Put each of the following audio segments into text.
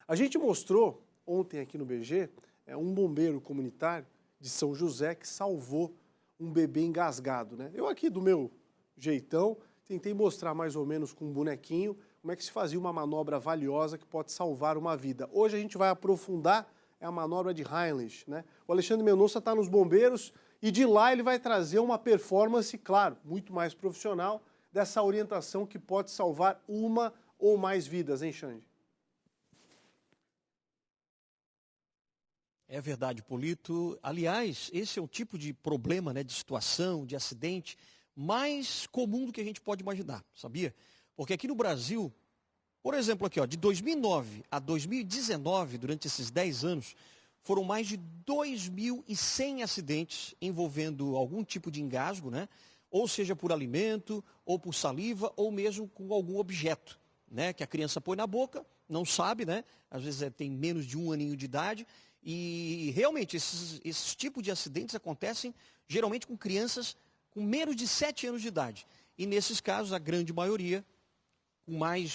A gente mostrou ontem aqui no BG um bombeiro comunitário de São José que salvou um bebê engasgado, né? Eu aqui do meu jeitão tentei mostrar mais ou menos com um bonequinho como é que se fazia uma manobra valiosa que pode salvar uma vida. Hoje a gente vai aprofundar a manobra de Heimlich, né? O Alexandre Mendonça está nos bombeiros e de lá ele vai trazer uma performance, claro, muito mais profissional dessa orientação que pode salvar uma ou mais vidas, hein, Xande? É verdade, Polito. Aliás, esse é o tipo de problema, né, de situação, de acidente, mais comum do que a gente pode imaginar, sabia? Porque aqui no Brasil, por exemplo, aqui, ó, de 2009 a 2019, durante esses 10 anos, foram mais de 2.100 acidentes envolvendo algum tipo de engasgo, né? Ou seja, por alimento, ou por saliva, ou mesmo com algum objeto, né? Que a criança põe na boca, não sabe, né? Às vezes tem menos de 1 aninho de idade. E realmente esses tipos de acidentes acontecem geralmente com crianças com menos de 7 anos de idade. E nesses casos, a grande maioria,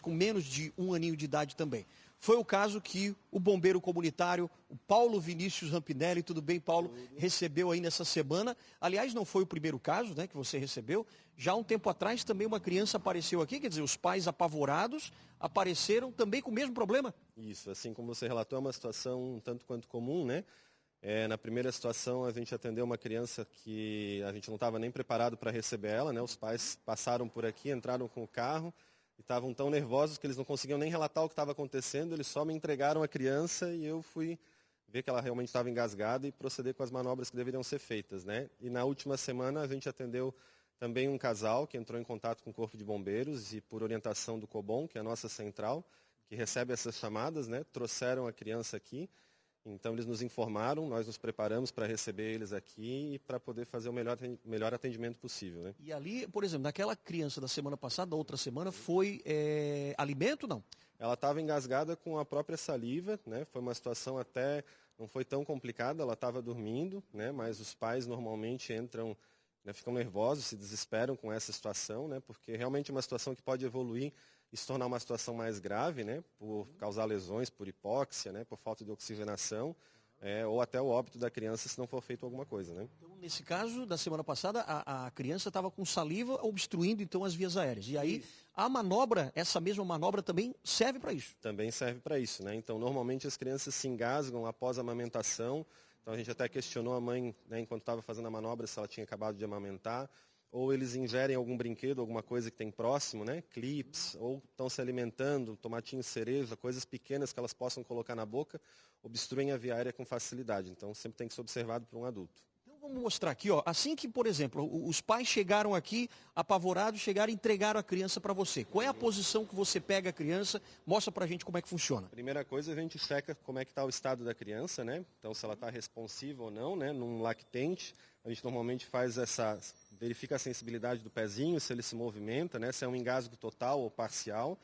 com menos de 1 aninho de idade também. Foi o caso que o bombeiro comunitário, o Paulo Vinícius Rampinelli, tudo bem, Paulo, recebeu aí nessa semana. Aliás, não foi o primeiro caso, né, que você recebeu. Já há um tempo atrás também uma criança apareceu aqui, quer dizer, os pais apavorados apareceram também com o mesmo problema. Isso, assim como você relatou, é uma situação um tanto quanto comum, né? Na primeira situação, a gente atendeu uma criança que a gente não estava nem preparado para receber ela, né? Os pais passaram por aqui, entraram com o carro, e estavam tão nervosos que eles não conseguiam nem relatar o que estava acontecendo, eles só me entregaram a criança e eu fui ver que ela realmente estava engasgada e proceder com as manobras que deveriam ser feitas, né? E na última semana a gente atendeu também um casal que entrou em contato com o Corpo de Bombeiros e por orientação do COBOM, que é a nossa central, que recebe essas chamadas, né? Trouxeram a criança aqui. Então, eles nos informaram, nós nos preparamos para receber eles aqui e para poder fazer o melhor atendimento possível, né? E ali, por exemplo, naquela criança da semana passada, da outra semana, foi alimento, não? Ela estava engasgada com a própria saliva, né? Foi uma situação até, não foi tão complicada, ela estava dormindo, né? Mas os pais normalmente entram, né, ficam nervosos, se desesperam com essa situação, né? Porque realmente é uma situação que pode evoluir e se tornar uma situação mais grave, né, por causar lesões por hipóxia, né, por falta de oxigenação, ou até o óbito da criança se não for feito alguma coisa, né? Então, nesse caso, da semana passada, a criança estava com saliva obstruindo, então, as vias aéreas. E aí, a manobra, essa mesma manobra também serve para isso? Também serve para isso, né? Então, normalmente as crianças se engasgam após a amamentação. Então, a gente até questionou a mãe, né, enquanto estava fazendo a manobra, se ela tinha acabado de amamentar. Ou eles ingerem algum brinquedo, alguma coisa que tem próximo, né? Clips, ou estão se alimentando, tomatinho cereja, coisas pequenas que elas possam colocar na boca, obstruem a via aérea com facilidade. Então, sempre tem que ser observado por um adulto. Então, vamos mostrar aqui, ó. Assim que, por exemplo, os pais chegaram aqui, apavorados, chegaram e entregaram a criança para você. Qual é a posição que você pega a criança? Mostra para a gente como é que funciona. Primeira coisa, a gente checa como é que está o estado da criança, né? Então, se ela está responsiva ou não, né? Num lactente, a gente normalmente verifica a sensibilidade do pezinho, se ele se movimenta, né? Se é um engasgo total ou parcial.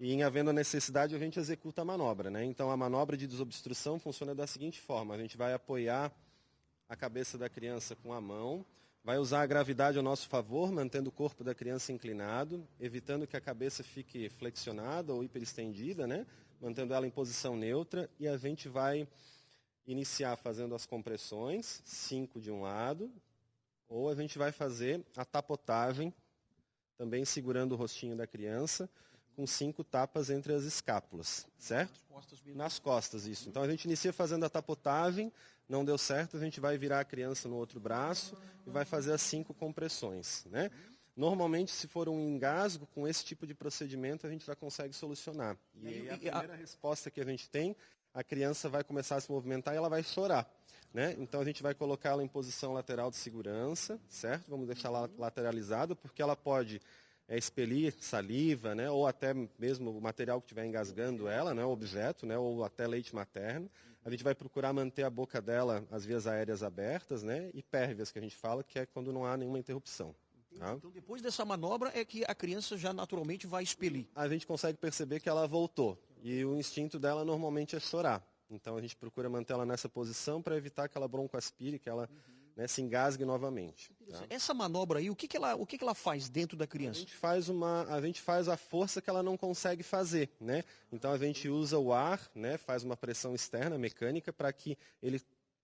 E em havendo a necessidade, a gente executa a manobra, né? Então, a manobra de desobstrução funciona da seguinte forma. A gente vai apoiar a cabeça da criança com a mão, vai usar a gravidade ao nosso favor, mantendo o corpo da criança inclinado, evitando que a cabeça fique flexionada ou hiperestendida, né? Mantendo ela em posição neutra, e a gente vai iniciar fazendo as compressões, 5 de um lado, ou a gente vai fazer a tapotagem, também segurando o rostinho da criança, com 5 tapas entre as escápulas, certo? Nas costas, isso. Então a gente inicia fazendo a tapotagem, não deu certo, a gente vai virar a criança no outro braço e vai fazer as 5 compressões, né? Normalmente, se for um engasgo, com esse tipo de procedimento, a gente já consegue solucionar. E aí, a primeira resposta que a gente tem, a criança vai começar a se movimentar e ela vai chorar, né? Então, a gente vai colocá-la em posição lateral de segurança, certo? Vamos deixá-la lateralizada, porque ela pode expelir saliva, né? Ou até mesmo o material que estiver engasgando ela, né? O objeto, né? Ou até leite materno. A gente vai procurar manter a boca dela, as vias aéreas abertas, né? E pérvias, que a gente fala, que é quando não há nenhuma interrupção. Tá? Então, depois dessa manobra é que a criança já naturalmente vai expelir. A gente consegue perceber que ela voltou. E o instinto dela normalmente é chorar. Então, a gente procura manter ela nessa posição para evitar que ela broncoaspire, que ela né, se engasgue novamente. Tá? Essa manobra aí, o que que ela faz dentro da criança? A gente faz a força que ela não consegue fazer, né? Então a gente usa o ar, né, faz uma pressão externa, mecânica, para que ele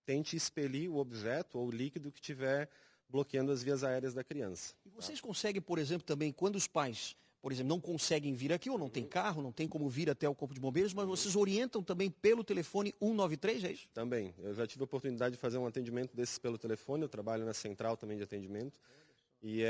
tente expelir o objeto ou o líquido que estiver bloqueando as vias aéreas da criança. E vocês conseguem, por exemplo, também, quando os pais, por exemplo, não conseguem vir aqui, ou não tem carro, não tem como vir até o Corpo de Bombeiros, mas vocês orientam também pelo telefone 193, é isso? Também. Eu já tive a oportunidade de fazer um atendimento desses pelo telefone, eu trabalho na central também de atendimento. E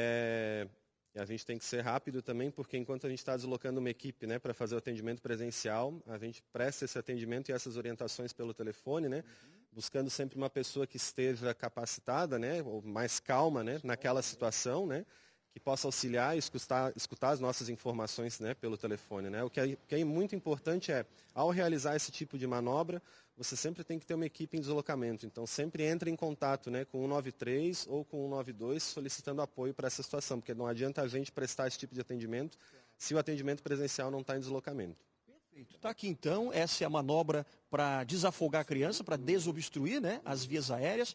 a gente tem que ser rápido também, porque enquanto a gente está deslocando uma equipe, né, para fazer o atendimento presencial, a gente presta esse atendimento e essas orientações pelo telefone, né, buscando sempre uma pessoa que esteja capacitada, né, ou mais calma, né, naquela situação, né, que possa auxiliar e escutar as nossas informações, né, pelo telefone, né. O que é muito importante é, ao realizar esse tipo de manobra, você sempre tem que ter uma equipe em deslocamento. Então, sempre entre em contato, né, com o 193 ou com o 192, solicitando apoio para essa situação, porque não adianta a gente prestar esse tipo de atendimento se o atendimento presencial não está em deslocamento. Perfeito. Está aqui então, essa é a manobra para desafogar a criança, para desobstruir, né, as vias aéreas,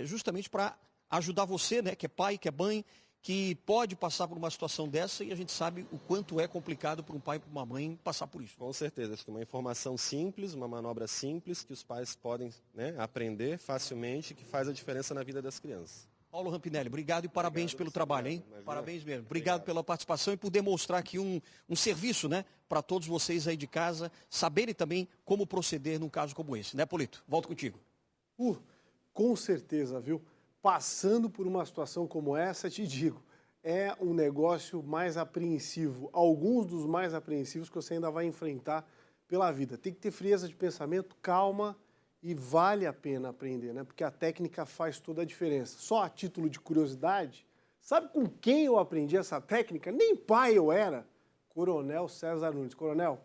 justamente para ajudar você, né, que é pai, que é mãe, que pode passar por uma situação dessa, e a gente sabe o quanto é complicado para um pai e para uma mãe passar por isso. Com certeza, acho que uma informação simples, uma manobra simples, que os pais podem, né, aprender facilmente, que faz a diferença na vida das crianças. Paulo Rampinelli, obrigado e parabéns pelo trabalho, hein? Imagina. Parabéns mesmo. Obrigado pela participação e por demonstrar aqui um serviço, né, para todos vocês aí de casa, saberem também como proceder num caso como esse, né, Polito? Volto contigo. Com certeza, viu? Passando por uma situação como essa, te digo, é um negócio mais apreensivo, alguns dos mais apreensivos que você ainda vai enfrentar pela vida. Tem que ter frieza de pensamento, calma, e vale a pena aprender, né? Porque a técnica faz toda a diferença. Só a título de curiosidade, sabe com quem eu aprendi essa técnica? Nem pai eu era. Coronel César Nunes. Coronel,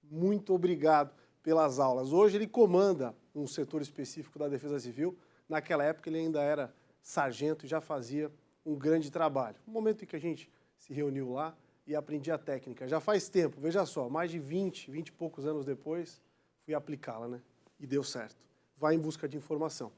muito obrigado pelas aulas. Hoje ele comanda um setor específico da Defesa Civil. Naquela época ele ainda era sargento e já fazia um grande trabalho. No momento em que a gente se reuniu lá e aprendi a técnica, já faz tempo, veja só, mais de 20 e poucos anos depois, fui aplicá-la, né? E deu certo. Vai em busca de informação.